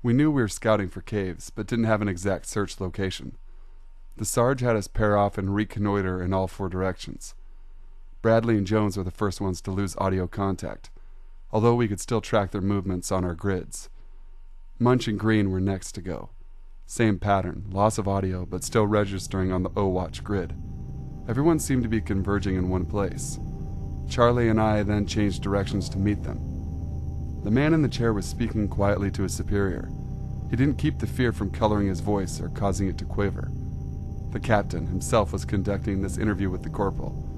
We knew we were scouting for caves, but didn't have an exact search location. The Sarge had us pair off and reconnoiter in all 4 directions. Bradley and Jones were the first ones to lose audio contact, although we could still track their movements on our grids. Munch and Green were next to go. Same pattern, loss of audio, but still registering on the O-Watch grid. Everyone seemed to be converging in one place. Charlie and I then changed directions to meet them. The man in the chair was speaking quietly to his superior. He didn't keep the fear from coloring his voice or causing it to quaver. The captain himself was conducting this interview with the corporal.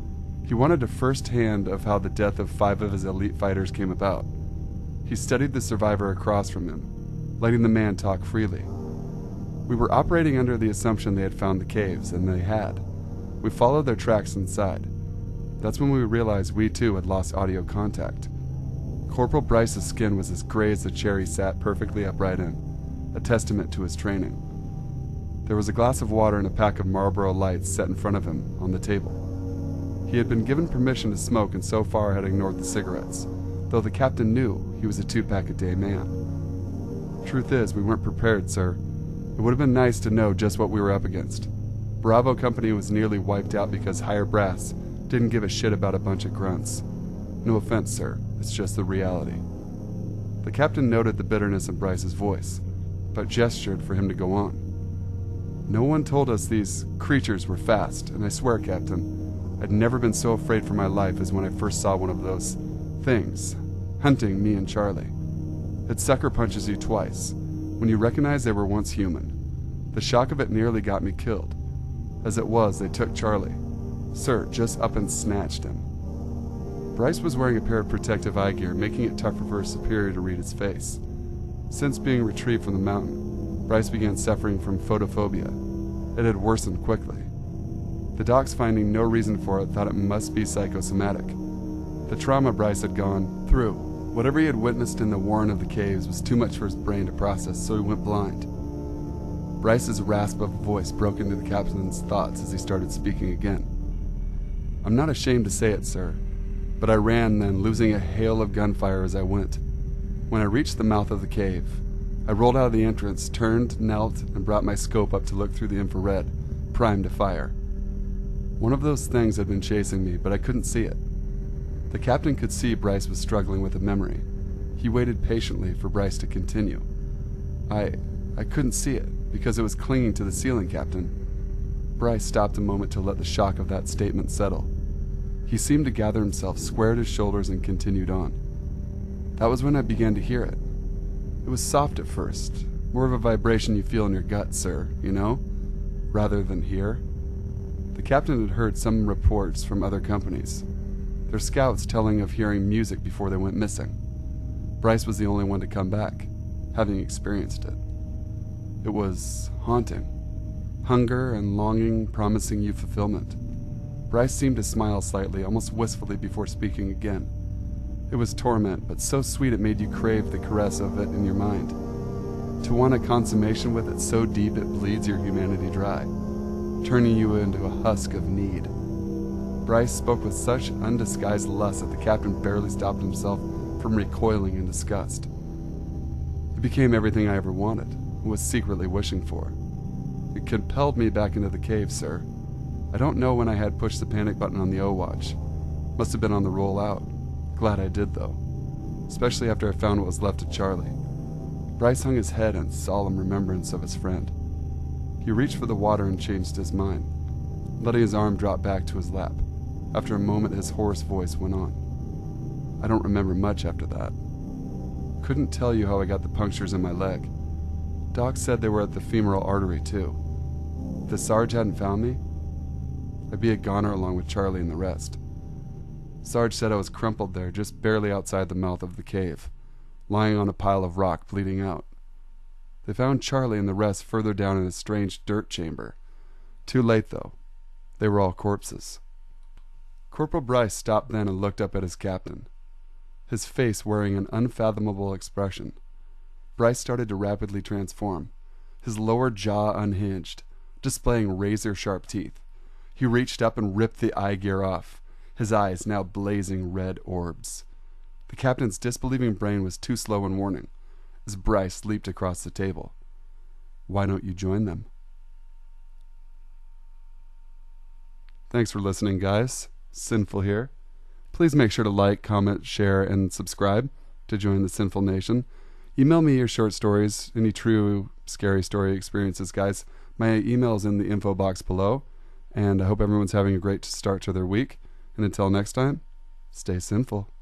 He wanted a first hand of how the death of 5 of his elite fighters came about. He studied the survivor across from him, letting the man talk freely. We were operating under the assumption they had found the caves, and they had. We followed their tracks inside. That's when we realized we too had lost audio contact. Corporal Bryce's skin was as gray as the chair he sat perfectly upright in, a testament to his training. There was a glass of water and a pack of Marlboro Lights set in front of him on the table. He had been given permission to smoke and so far had ignored the cigarettes, though the captain knew he was a 2-pack-a-day man. Truth is, we weren't prepared, sir. It would have been nice to know just what we were up against. Bravo Company was nearly wiped out because higher brass didn't give a shit about a bunch of grunts. No offense, sir. It's just the reality. The captain noted the bitterness in Bryce's voice, but gestured for him to go on. No one told us these creatures were fast, and I swear, Captain, I'd never been so afraid for my life as when I first saw one of those things hunting me and Charlie. It sucker punches you twice, when you recognize they were once human. The shock of it nearly got me killed. As it was, they took Charlie. Sir, just up and snatched him. Bryce was wearing a pair of protective eye gear, making it tougher for his superior to read his face. Since being retrieved from the mountain, Bryce began suffering from photophobia. It had worsened quickly. The docs, finding no reason for it, thought it must be psychosomatic. The trauma Bryce had gone through, whatever he had witnessed in the warren of the caves, was too much for his brain to process, so he went blind. Bryce's rasp of a voice broke into the captain's thoughts as he started speaking again. I'm not ashamed to say it, sir, but I ran then, losing a hail of gunfire as I went. When I reached the mouth of the cave, I rolled out of the entrance, turned, knelt, and brought my scope up to look through the infrared, primed to fire. One of those things had been chasing me, but I couldn't see it. The captain could see Bryce was struggling with a memory. He waited patiently for Bryce to continue. I couldn't see it, because it was clinging to the ceiling, Captain. Bryce stopped a moment to let the shock of that statement settle. He seemed to gather himself, squared his shoulders, and continued on. That was when I began to hear it. It was soft at first, more of a vibration you feel in your gut, sir, you know, rather than hear. The captain had heard some reports from other companies, their scouts telling of hearing music before they went missing. Bryce was the only one to come back, having experienced it. It was haunting. Hunger and longing promising you fulfillment. Bryce seemed to smile slightly, almost wistfully, before speaking again. It was torment, but so sweet it made you crave the caress of it in your mind. To want a consummation with it so deep it bleeds your humanity dry, turning you into a husk of need. Bryce spoke with such undisguised lust that the captain barely stopped himself from recoiling in disgust. It became everything I ever wanted, and was secretly wishing for. It compelled me back into the cave, sir. I don't know when I had pushed the panic button on the O-Watch. Must have been on the roll out. Glad I did, though. Especially after I found what was left of Charlie. Bryce hung his head in solemn remembrance of his friend. He reached for the water and changed his mind, letting his arm drop back to his lap. After a moment, his hoarse voice went on. I don't remember much after that. Couldn't tell you how I got the punctures in my leg. Doc said they were at the femoral artery, too. If the Sarge hadn't found me, I'd be a goner along with Charlie and the rest. Sarge said I was crumpled there, just barely outside the mouth of the cave, lying on a pile of rock, bleeding out. They found Charlie and the rest further down in a strange dirt chamber. Too late, though. They were all corpses. Corporal Bryce stopped then and looked up at his captain, his face wearing an unfathomable expression. Bryce started to rapidly transform, his lower jaw unhinged, displaying razor-sharp teeth. He reached up and ripped the eye gear off, his eyes now blazing red orbs. The captain's disbelieving brain was too slow in warning. as Bryce leaped across the table. Why don't you join them? Thanks for listening, guys. Sinful here. Please make sure to like, comment, share, and subscribe to join the Sinful Nation. Email me your short stories, any true scary story experiences, guys. My email is in the info box below, and I hope everyone's having a great start to their week. And until next time, stay sinful.